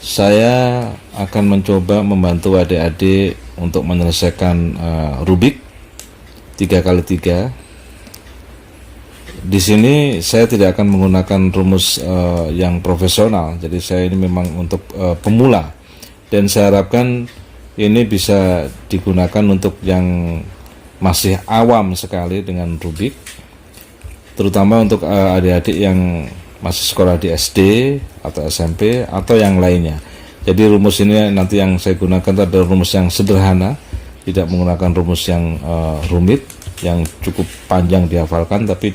saya akan mencoba membantu adik-adik untuk menyelesaikan Rubik 3x3. Di sini saya tidak akan menggunakan rumus yang profesional, jadi saya ini memang untuk pemula, dan saya harapkan ini bisa digunakan untuk yang masih awam sekali dengan Rubik, terutama untuk adik-adik yang masih sekolah di SD atau SMP atau yang lainnya. Jadi rumus ini nanti yang saya gunakan adalah rumus yang sederhana, tidak menggunakan rumus yang rumit, yang cukup panjang dihafalkan, tapi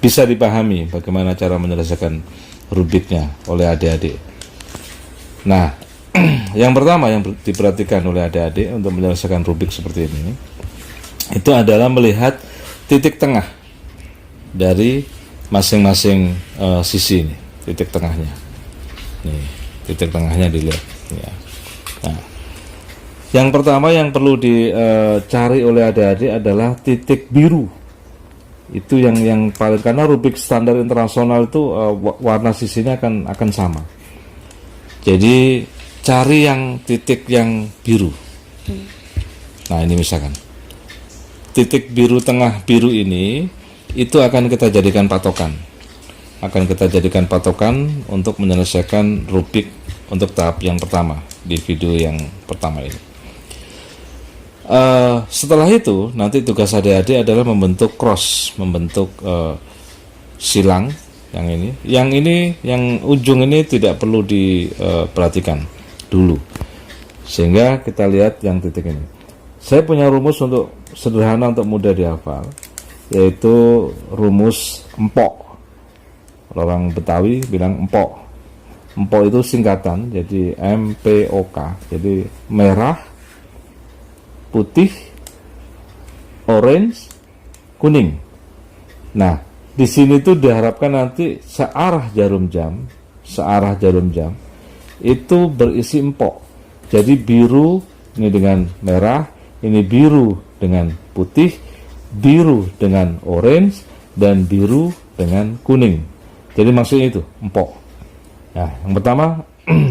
bisa dipahami bagaimana cara menyelesaikan Rubiknya oleh adik-adik. Nah, yang pertama yang diperhatikan oleh adik-adik untuk menyelesaikan Rubik seperti ini, itu adalah melihat titik tengah dari masing-masing sisi ini, titik tengahnya. Nih, titik tengahnya dilihat. Ya. Nah, yang pertama yang perlu dicari oleh adik-adik adalah titik biru. Itu yang paling, karena Rubik standar internasional itu warna sisinya akan sama. Jadi cari yang titik yang biru. Nah, ini misalkan titik biru tengah biru ini, itu akan kita jadikan patokan. Untuk menyelesaikan Rubik untuk tahap yang pertama di video yang pertama ini. Setelah itu nanti tugas adik-adik adalah membentuk cross, membentuk silang yang ini. Yang ujung ini tidak perlu diperhatikan dulu, sehingga kita lihat yang titik ini. Saya punya rumus untuk sederhana, untuk mudah dihafal, yaitu rumus empok. Orang Betawi bilang empok. Empok itu singkatan, jadi MPOK. Jadi merah, putih, orange, kuning. Nah, di sini tuh diharapkan nanti searah jarum jam itu berisi empok. Jadi biru ini dengan merah, ini biru dengan putih, biru dengan orange, dan biru dengan kuning. Jadi maksudnya itu empok. Nah, yang pertama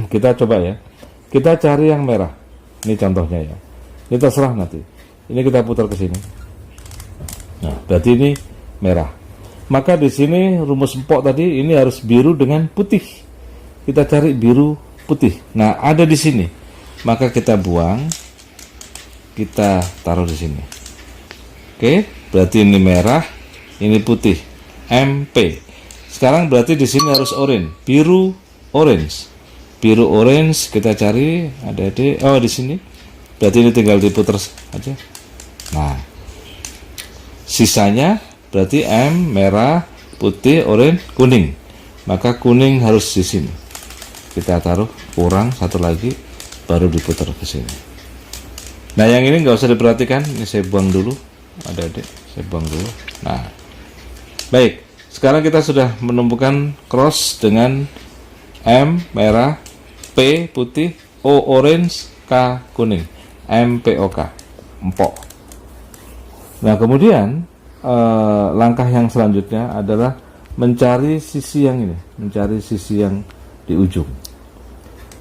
kita coba ya, kita cari yang merah. Ini contohnya ya, ini terserah nanti. Ini kita putar ke sini. Nah, berarti ini merah. Maka di sini rumus empok tadi ini harus biru dengan putih. Kita cari biru putih. Nah, ada di sini. Maka kita buang, kita taruh di sini. Oke, berarti ini merah, ini putih. MP. Sekarang berarti di sini harus orange, biru orange. Biru orange kita cari, ada di sini. Berarti ini tinggal diputar aja. Nah, sisanya berarti M, merah, putih, orange, kuning. Maka kuning harus di sini. Kita taruh, kurang satu lagi, baru diputar ke sini. Nah, yang ini nggak usah diperhatikan, ini saya buang dulu. Adik-adik, saya buang dulu. Nah, baik. Sekarang kita sudah menemukan cross dengan M merah, P putih, O orange, K kuning. MPOK, empok. Nah, kemudian langkah yang selanjutnya adalah mencari sisi yang ini, mencari sisi yang di ujung.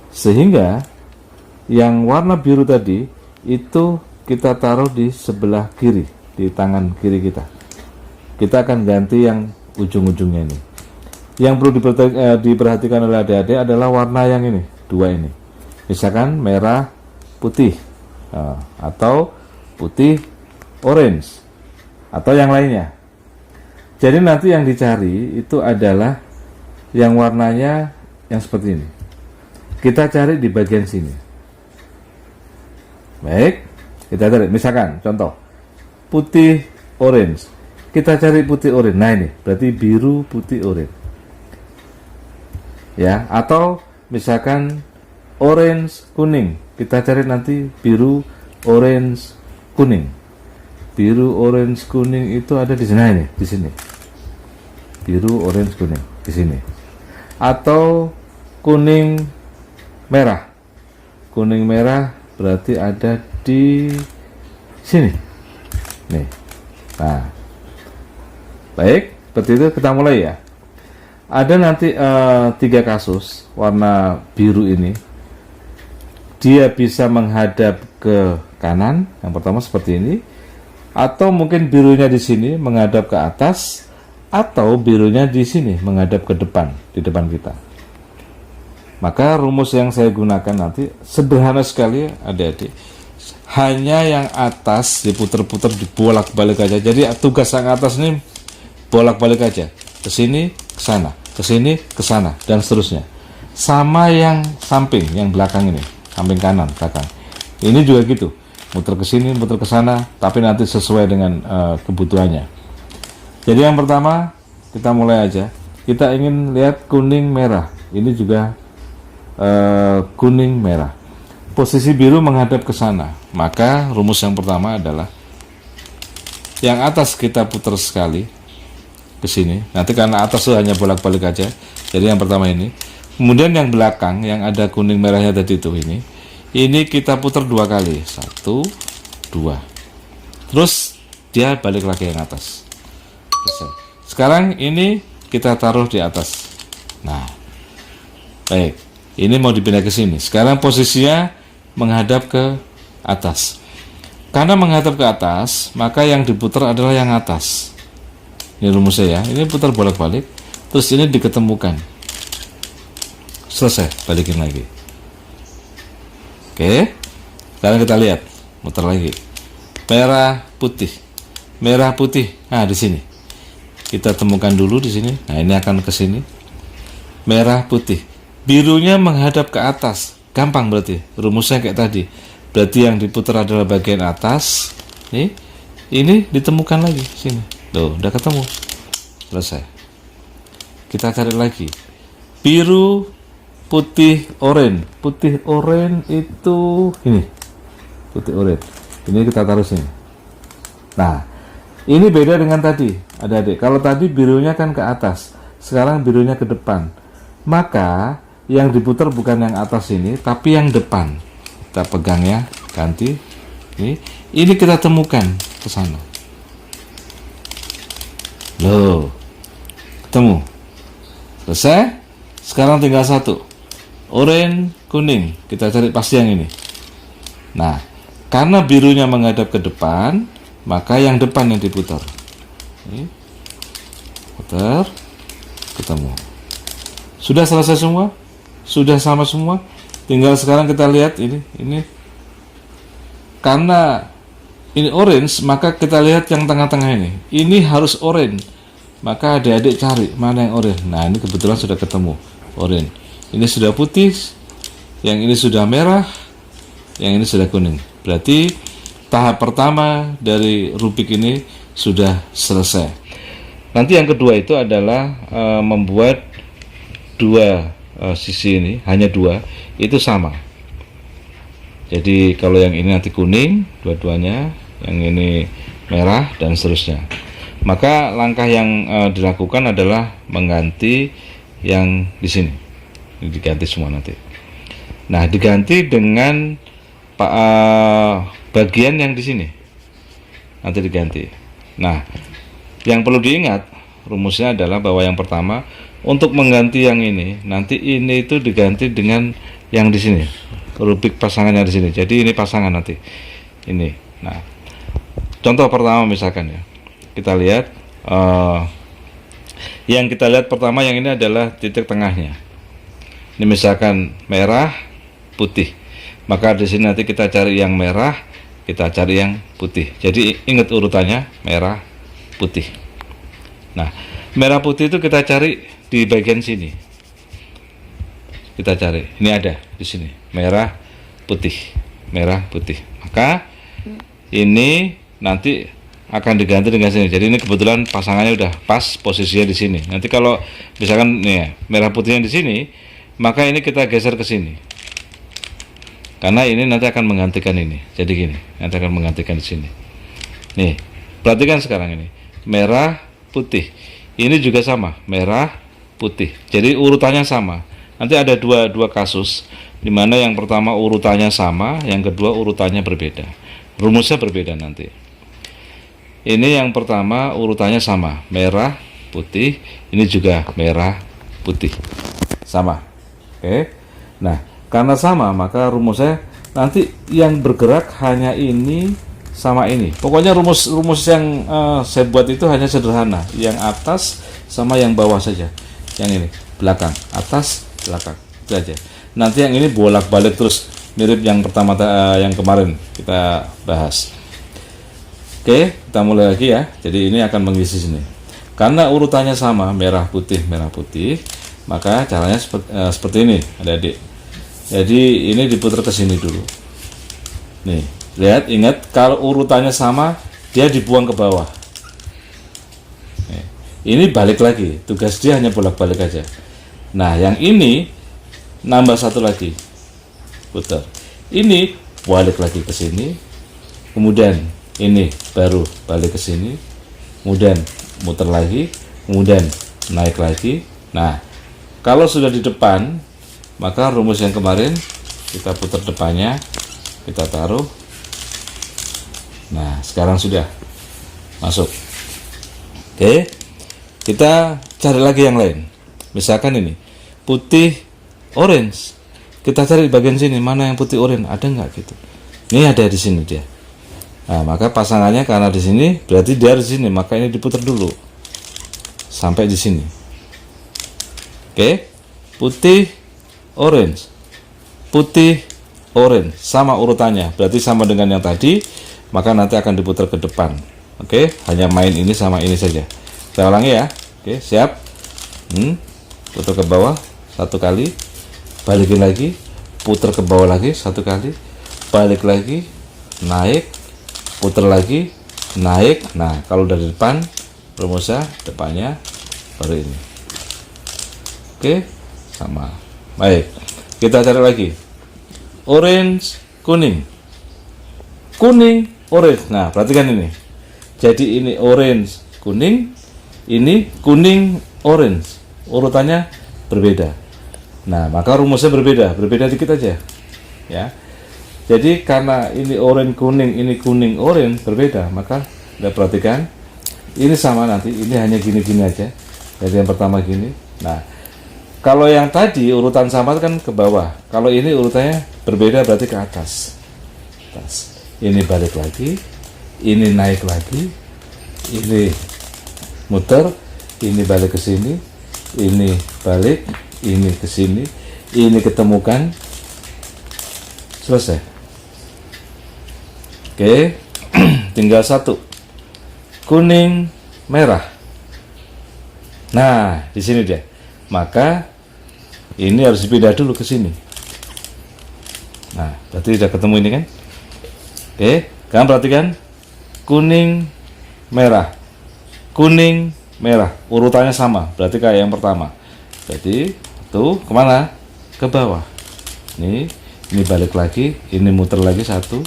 Sehingga yang warna biru tadi itu kita taruh di sebelah kiri, di tangan kiri kita. Kita akan ganti yang ujung-ujungnya ini. Yang perlu diperhatikan oleh adik-adik adalah warna yang ini, dua ini. Misalkan merah putih, atau putih orange, atau yang lainnya. Jadi nanti yang dicari itu adalah yang warnanya yang seperti ini. Kita cari di bagian sini. Baik, kita cari. Misalkan contoh putih orange, kita cari putih orange. Nah, ini berarti biru putih orange ya. Atau misalkan orange kuning, kita cari nanti biru orange kuning. Biru orange kuning itu ada di sini, ini di sini. Biru orange kuning di sini. Atau kuning merah. Kuning merah berarti ada di sini. Nih. Nah, baik, seperti itu kita mulai ya. ada nanti 3 kasus warna biru ini, dia bisa menghadap ke kanan, yang pertama seperti ini, atau mungkin birunya di sini menghadap ke atas, atau birunya di sini menghadap ke depan, di depan kita. Maka rumus yang saya gunakan nanti sederhana sekali adik-adik, hanya yang atas diputer-puter, dibolak-balik aja. Jadi tugas yang atas ini bolak-balik aja, ke sini, ke sana, ke sini, ke sana, dan seterusnya. Sama yang samping, yang belakang ini, samping kanan, belakang. Ini juga gitu, muter ke sini, muter ke sana, tapi nanti sesuai dengan kebutuhannya. Jadi yang pertama, kita mulai aja. Kita ingin lihat kuning merah. Ini juga kuning merah. Posisi biru menghadap ke sana. Maka rumus yang pertama adalah yang atas kita putar sekali ke sini. Nanti karena atas itu hanya bolak-balik aja. Jadi yang pertama ini. Kemudian yang belakang yang ada kuning merahnya tadi itu ini kita putar 2 kali. 1, 2. Terus dia balik lagi yang atas. Selesai. Sekarang ini kita taruh di atas. Nah, baik. Ini mau dipindah ke sini. Sekarang posisinya menghadap ke atas. Karena menghadap ke atas, maka yang diputar adalah yang atas. Ini rumusnya ya. Ini putar bolak-balik. Terus ini diketemukan. Selesai. Balikin lagi. Oke. Sekarang kita lihat. Muter lagi. Merah, putih. Merah, putih. Nah, di sini. Kita temukan dulu di sini. Nah, ini akan ke sini. Merah, putih. Birunya menghadap ke atas. Gampang berarti. Rumusnya kayak tadi. Berarti yang diputar adalah bagian atas. Ini ditemukan lagi sini. Tuh, udah ketemu. Selesai. Kita cari lagi. Biru, putih, oranye. Putih, oranye itu ini. Putih, oranye. Ini kita taruh sini. Nah, ini beda dengan tadi. Adik-adik. Kalau tadi birunya kan ke atas. Sekarang birunya ke depan. Maka yang diputar bukan yang atas ini, tapi yang depan. Kita pegang ya, ganti. Ini kita temukan ke sana. Loh, ketemu. Selesai. Sekarang tinggal satu. Oranye, kuning. Kita cari pasti yang ini. Nah, karena birunya menghadap ke depan, maka yang depan yang diputar. Putar, ketemu. Sudah selesai semua? Sudah sama semua? Tinggal sekarang kita lihat ini. Karena ini orange, maka kita lihat yang tengah-tengah ini. Ini harus orange. Maka adik-adik cari mana yang orange. Nah, ini kebetulan sudah ketemu orange. Ini sudah putih, yang ini sudah merah, yang ini sudah kuning. Berarti tahap pertama dari Rubik ini sudah selesai. Nanti yang kedua itu adalah membuat dua sisi ini, hanya 2, itu sama. Jadi kalau yang ini nanti kuning dua-duanya, yang ini merah dan seterusnya. Maka langkah yang dilakukan adalah mengganti yang di sini. Ini diganti semua nanti. Nah, diganti dengan bagian yang di sini. Nanti diganti. Nah, yang perlu diingat rumusnya adalah bahwa yang pertama untuk mengganti yang ini, nanti ini itu diganti dengan yang di sini. Rubik pasangannya di sini. Jadi ini pasangan nanti. Ini. Nah, contoh pertama misalkan ya. Kita lihat yang kita lihat pertama yang ini adalah titik tengahnya. Ini misalkan merah, putih. Maka di sini nanti kita cari yang merah, kita cari yang putih. Jadi ingat urutannya merah, putih. Nah, merah putih itu kita cari di bagian sini. Kita cari. Ini ada di sini. Merah, putih. Merah, putih. Maka ini nanti akan diganti dengan sini. Jadi ini kebetulan pasangannya udah pas posisinya di sini. Nanti kalau misalkan nih ya, merah putihnya di sini, maka ini kita geser ke sini. Karena ini nanti akan menggantikan ini. Jadi gini, nanti akan menggantikan di sini. Nih, perhatikan sekarang ini. Merah, putih. Ini juga sama, merah, putih. Jadi urutannya sama. Nanti ada dua kasus, di mana yang pertama urutannya sama, yang kedua urutannya berbeda. Rumusnya berbeda nanti. Ini yang pertama urutannya sama, merah, putih. Ini juga merah, putih. Sama. Oke. Nah, karena sama, maka rumusnya nanti yang bergerak hanya ini sama ini. Pokoknya rumus yang saya buat itu hanya sederhana. Yang atas sama yang bawah saja. Yang ini, belakang, atas, belakang. Itu aja. Nanti yang ini bolak-balik terus, mirip yang pertama yang kemarin kita bahas. Oke, kita mulai lagi ya. Jadi ini akan mengisi sini. Karena urutannya sama, merah putih, maka caranya seperti ini, adik-adik. Jadi ini diputar ke sini dulu. Nih, lihat, ingat kalau urutannya sama, dia dibuang ke bawah. Nih, ini balik lagi, tugas dia hanya bolak-balik aja. Nah, yang ini nambah satu lagi, putar. Ini balik lagi ke sini, kemudian ini baru balik ke sini, kemudian muter lagi, kemudian naik lagi. Nah, kalau sudah di depan, maka rumus yang kemarin kita putar depannya, kita taruh. Nah, sekarang sudah masuk. Oke, kita cari lagi yang lain. Misalkan ini putih orange, kita cari di bagian sini, mana yang putih orange, ada nggak gitu? Ini ada di sini dia. Nah, maka pasangannya karena di sini, berarti dia di sini, maka ini diputar dulu sampai di sini. Oke, putih orange, putih orange, sama urutannya, berarti sama dengan yang tadi, maka nanti akan diputar ke depan. Oke, hanya main ini sama ini saja. Kita ulangi ya. Oke, siap. Putar ke bawah satu kali, balikin lagi, putar ke bawah lagi satu kali, balik lagi, naik, putar lagi, naik. Nah, kalau dari depan, rumusnya depannya baru ini. Oke, sama. Baik, kita cari lagi. Orange, kuning, kuning, orange. Nah, perhatikan ini. Jadi ini orange, kuning, ini kuning, orange. Urutannya berbeda. Nah, maka rumusnya berbeda dikit aja. Ya. Jadi karena ini orange, kuning, ini kuning, orange berbeda, maka kita perhatikan. Ini sama nanti, ini hanya gini-gini aja. Jadi yang pertama gini. Nah, kalau yang tadi urutan sama kan ke bawah. Kalau ini urutannya berbeda berarti ke atas. Ini balik lagi, ini naik lagi, ini muter, ini balik ke sini, ini balik, ini ke sini, ini ketemukan, selesai. Oke, tinggal satu, kuning, merah. Nah, di sini dia. Maka ini harus dipindah dulu ke sini. Nah, berarti sudah ketemu ini kan? Oke, kalian perhatikan, kuning, merah, kuning, merah, urutannya sama, berarti kayak yang pertama. Jadi tuh kemana? Ke bawah. Ini balik lagi, ini muter lagi satu,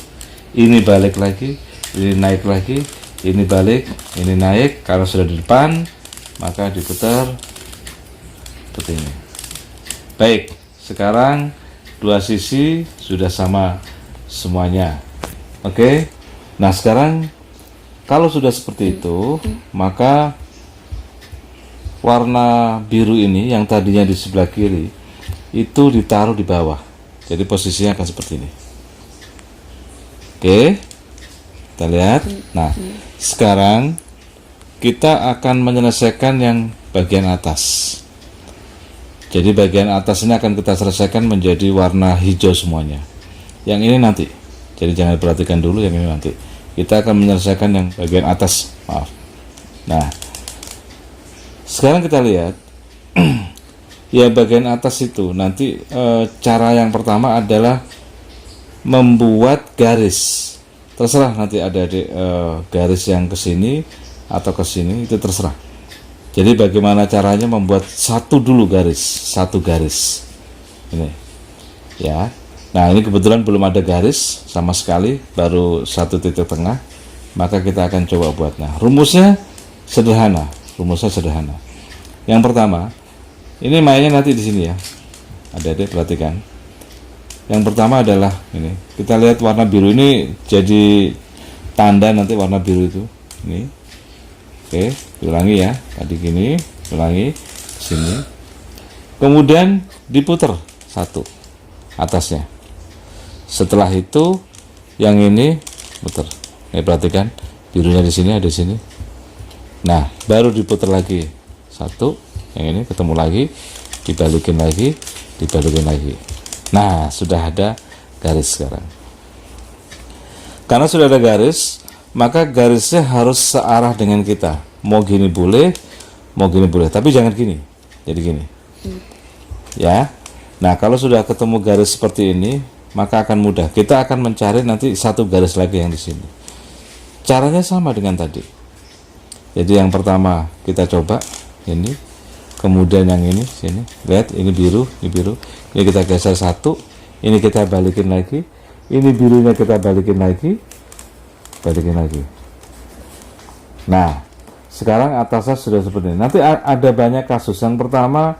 ini balik lagi, ini naik lagi, ini balik, ini naik. Karena sudah di depan, maka diputar seperti ini. Baik, sekarang dua sisi sudah sama semuanya. Oke. Nah, sekarang kalau sudah seperti itu, maka warna biru ini yang tadinya di sebelah kiri itu ditaruh di bawah. Jadi posisinya akan seperti ini. Oke. Kita lihat. Nah, sekarang kita akan menyelesaikan yang bagian atas. Jadi bagian atas ini akan kita selesaikan menjadi warna hijau semuanya. Yang ini nanti. Jadi jangan perhatikan dulu, yang ini nanti. Kita akan menyelesaikan yang bagian atas. Maaf. Nah, sekarang kita lihat. Ya, bagian atas itu nanti cara yang pertama adalah membuat garis. Terserah nanti ada garis yang ke sini atau ke sini, itu terserah. Jadi bagaimana caranya membuat satu garis ini ya. Nah, ini kebetulan belum ada garis sama sekali, baru satu titik tengah, maka kita akan coba buat. Nah, rumusnya sederhana. Yang pertama, ini mainnya nanti di sini ya, adik-adik perhatikan. Yang pertama adalah ini, kita lihat warna biru ini jadi tanda nanti warna biru itu ini. Oke, ulangi ya. Tadi gini, ulangi sini. kemudian diputar satu atasnya. Setelah itu yang ini putar. Perhatikan birunya di sini, ada di sini. Nah, baru diputar lagi satu, yang ini ketemu lagi, dibalikin lagi, dibalikin lagi. Nah, sudah ada garis sekarang. Karena sudah ada garis, maka garisnya harus searah dengan kita. Mau gini boleh, mau gini boleh, tapi jangan gini. Jadi gini. Ya. Nah, kalau sudah ketemu garis seperti ini, maka akan mudah. Kita akan mencari nanti satu garis lagi yang di sini. Caranya sama dengan tadi. Jadi yang pertama kita coba ini, kemudian yang ini sini. Lihat, ini biru, ini biru. Ini kita geser satu, ini kita balikin lagi. Ini birunya kita balikin lagi, balikin lagi. Nah, sekarang atasnya sudah seperti ini. Nanti ada banyak kasus. Yang pertama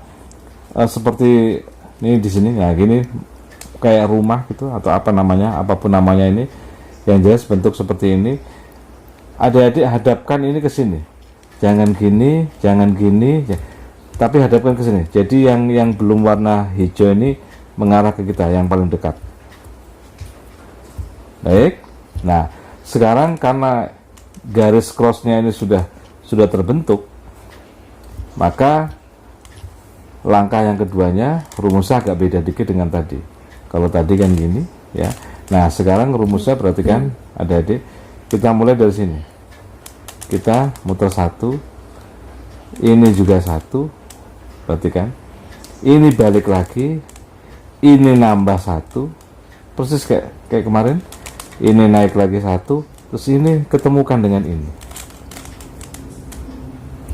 seperti ini di sini, ya gini kayak rumah gitu atau apa namanya, apapun namanya ini, yang jelas bentuk seperti ini. Adik-adik hadapkan ini ke sini. Jangan gini, jangan gini, tapi hadapkan ke sini. Jadi yang belum warna hijau ini mengarah ke kita, yang paling dekat. Baik. Nah, sekarang karena garis crossnya ini sudah terbentuk, maka langkah yang keduanya rumusnya agak beda dikit dengan tadi. Kalau tadi kan gini, ya. Nah, sekarang rumusnya perhatikan, adik-adik, kita mulai dari sini. Kita muter satu, ini juga satu, perhatikan. Ini balik lagi, ini nambah satu, persis kayak kemarin. Ini naik lagi satu, terus ini ketemukan dengan ini.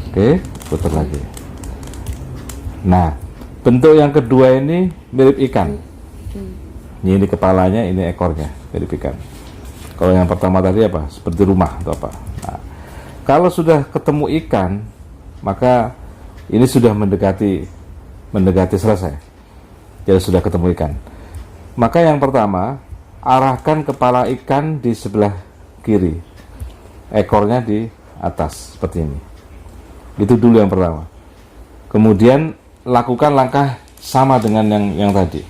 Oke, putar lagi. Nah, bentuk yang kedua ini mirip ikan. Ini kepalanya, ini ekornya, mirip ikan. Kalau yang pertama tadi apa? Seperti rumah atau apa? Nah, kalau sudah ketemu ikan, maka ini sudah mendekati selesai. Jadi sudah ketemu ikan. Maka yang pertama, arahkan kepala ikan di sebelah kiri, ekornya di atas seperti ini. Itu dulu yang pertama. Kemudian lakukan langkah sama dengan yang tadi.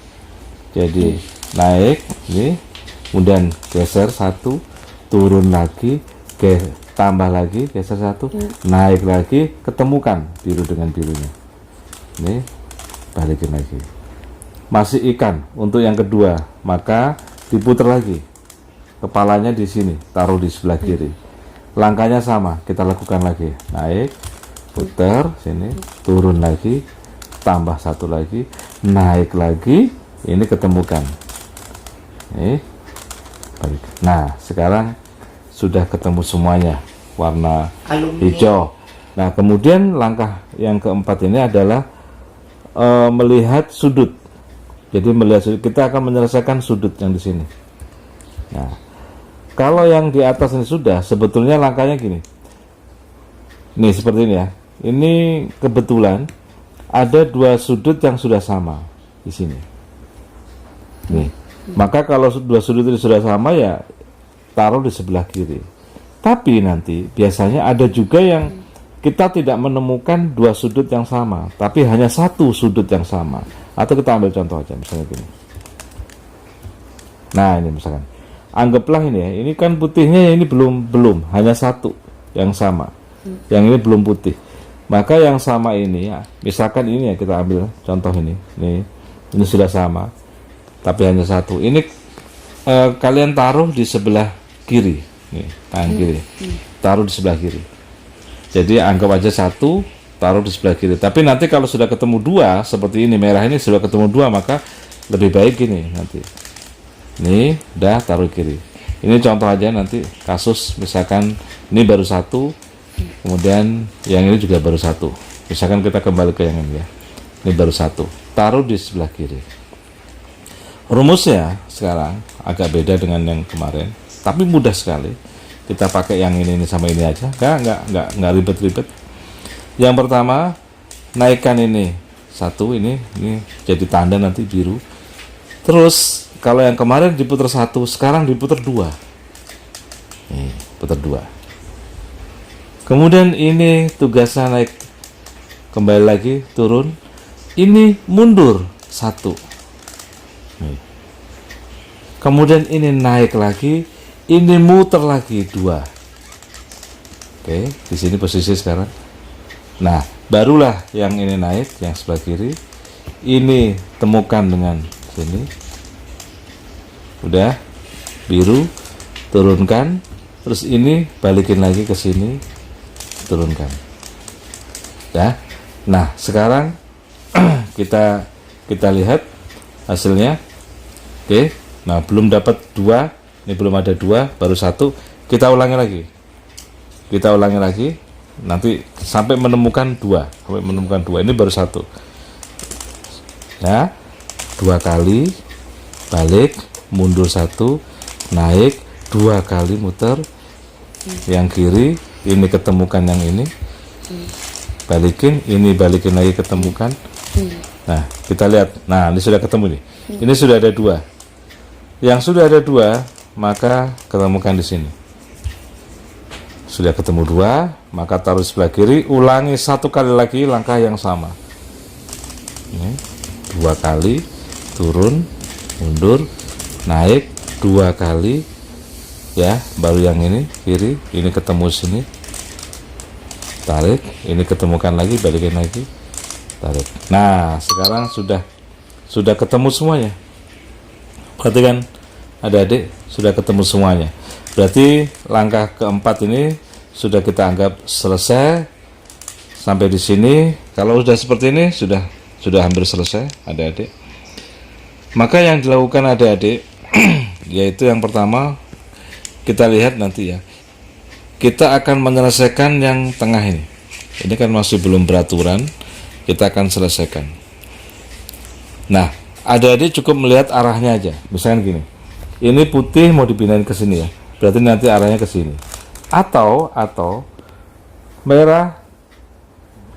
Jadi naik, ini, kemudian geser satu, turun lagi, tambah lagi, geser satu, naik lagi, ketemukan biru dengan birunya. Ini balikin lagi. Masih ikan untuk yang kedua, maka diputar lagi. Kepalanya di sini, taruh di sebelah kiri. Langkahnya sama, kita lakukan lagi. Naik, putar sini, turun lagi, tambah satu lagi, naik lagi, ini ketemukan. Balik. Nah, sekarang sudah ketemu semuanya warna hijau. Nah, kemudian langkah yang keempat ini adalah melihat sudut. Jadi melihat sudut, kita akan menyelesaikan sudut yang di sini. Nah, kalau yang di atas ini sudah, sebetulnya langkahnya gini. Nih seperti ini ya. Ini kebetulan ada dua sudut yang sudah sama di sini. Nih, maka kalau dua sudut ini sudah sama ya taruh di sebelah kiri. Tapi nanti biasanya ada juga yang kita tidak menemukan dua sudut yang sama, tapi hanya satu sudut yang sama. Atau kita ambil contoh aja, misalnya gini. Nah, ini misalkan, anggaplah ini ya, ini kan putihnya ini belum, hanya satu yang sama. Yang ini belum putih. Maka yang sama ini ya, misalkan ini ya, kita ambil contoh ini. Ini sudah sama, tapi hanya satu. Ini kalian taruh di sebelah kiri, nih, tangan kiri. Taruh di sebelah kiri. Jadi anggap aja satu, taruh di sebelah kiri. Tapi nanti kalau sudah ketemu dua, seperti ini, merah ini sudah ketemu dua, maka lebih baik ini nanti. Ini udah taruh kiri. Ini contoh aja nanti kasus, misalkan ini baru satu, kemudian yang ini juga baru satu. Misalkan kita kembali ke yang ini ya. Ini baru satu, taruh di sebelah kiri. Rumusnya sekarang agak beda dengan yang kemarin, tapi mudah sekali. Kita pakai yang ini sama ini aja, nggak ribet-ribet. Yang pertama, naikkan ini satu, ini jadi tanda nanti biru. Terus kalau yang kemarin diputar satu, sekarang diputar dua. Nih, putar dua. Kemudian ini tugasnya naik, kembali lagi turun, ini mundur 1. Nih. Kemudian ini naik lagi, ini muter lagi 2. Oke, di sini posisi sekarang. Nah, barulah yang ini naik, yang sebelah kiri. Ini temukan dengan sini. Udah, biru, turunkan. Terus ini balikin lagi ke sini, turunkan. Ya. Nah, sekarang kita lihat hasilnya. Oke. Nah, belum dapat 2, ini belum ada 2, baru 1. Kita ulangi lagi. Nanti sampai menemukan 2, Ini baru 1. Ya. 2 kali balik, mundur 1, naik 2 kali muter. Yang kiri ini ketemukan yang ini. Balikin, ini balikin lagi ketemukan. Nah, kita lihat. Nah, ini sudah ketemu nih. Ini sudah ada 2. Yang sudah ada 2, maka ketemukan di sini. Sudah ketemu 2, maka taruh sebelah kiri. Ulangi 1 kali lagi langkah yang sama. Ini 2 kali turun, mundur, naik 2 kali. Ya, baru yang ini kiri. Ini ketemu sini. Tarik, ini ketemukan lagi, balikin lagi, tarik. Nah, sekarang sudah ketemu semuanya. Perhatikan adik-adik, sudah ketemu semuanya. Berarti langkah keempat ini sudah kita anggap selesai. Sampai di sini, kalau sudah seperti ini sudah hampir selesai adik-adik. Maka yang dilakukan adik-adik yaitu yang pertama, kita lihat nanti ya. Kita akan menyelesaikan yang tengah ini. Ini kan masih belum beraturan, kita akan selesaikan. Nah, adik-adik cukup melihat arahnya aja. Misalnya gini, ini putih mau dipindahin ke sini ya, berarti nanti arahnya ke sini. Atau merah,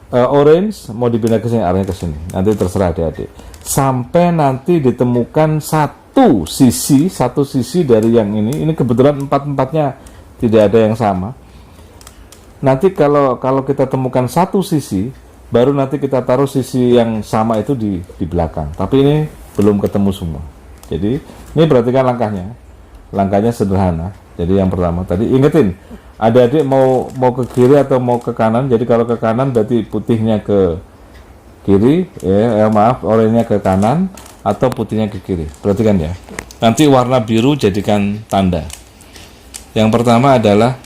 orange mau dipindah ke sini, arahnya ke sini. Nanti terserah adik-adik. Sampai nanti ditemukan satu sisi dari yang ini kebetulan empat-empatnya tidak ada yang sama. Nanti kalau kita temukan satu sisi, baru nanti kita taruh sisi yang sama itu di belakang. Tapi ini belum ketemu semua. Jadi ini perhatikan langkahnya sederhana. Jadi yang pertama tadi ingetin, adik-adik mau ke kiri atau mau ke kanan. Jadi kalau ke kanan berarti putihnya ke kiri, oranye ke kanan, atau putihnya ke kiri. Perhatikan ya. Nanti warna biru jadikan tanda. Yang pertama adalah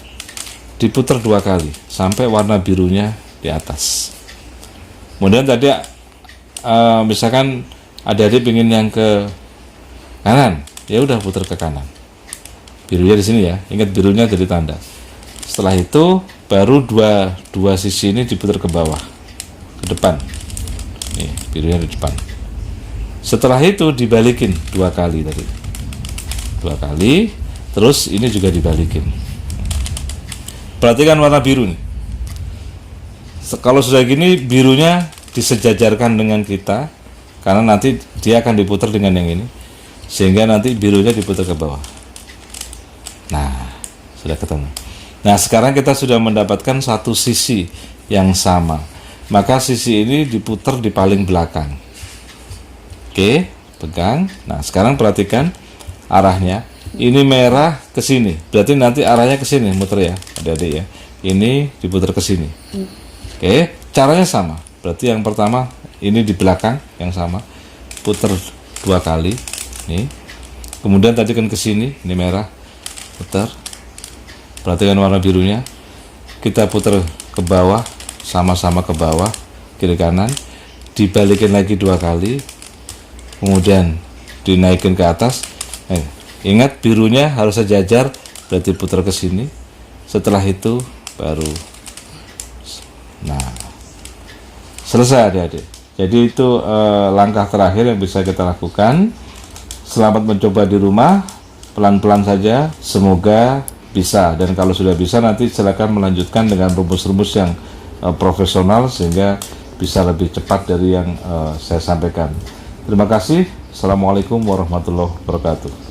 diputar 2 kali sampai warna birunya di atas. Kemudian tadi misalkan adik-adik ingin yang ke kanan, ya udah putar ke kanan. Birunya di sini ya, ingat birunya jadi tanda. Setelah itu baru dua sisi ini diputar ke bawah, ke depan. Nih, birunya di depan. Setelah itu dibalikin 2 kali tadi. 2 kali. Terus ini juga dibalikin. Perhatikan warna biru nih. Kalau sudah gini, birunya disejajarkan dengan kita, karena nanti dia akan diputar dengan yang ini, sehingga nanti birunya diputar ke bawah. Nah, sudah ketemu. Nah, sekarang kita sudah mendapatkan satu sisi yang sama. Maka sisi ini diputar di paling belakang. Oke, pegang. Nah, sekarang perhatikan arahnya. Ini merah ke sini, berarti nanti arahnya ke sini, muter ya, adik-adik ya. Ini diputar ke sini. Oke, caranya sama. Berarti yang pertama ini di belakang yang sama, putar 2 kali. Nih. Kemudian tadi kan ke sini, ini merah, putar. Perhatikan warna birunya. Kita putar ke bawah, sama-sama ke bawah, kiri kanan. Dibalikin lagi 2 kali. Kemudian dinaikin ke atas. Ingat birunya harus sejajar, berarti putar ke sini. Setelah itu baru selesai adik-adik. Jadi itu langkah terakhir yang bisa kita lakukan. Selamat mencoba di rumah, pelan-pelan saja, semoga bisa. Dan kalau sudah bisa, nanti silakan melanjutkan dengan rumus-rumus yang profesional sehingga bisa lebih cepat dari yang saya sampaikan. Terima kasih. Assalamualaikum warahmatullahi wabarakatuh.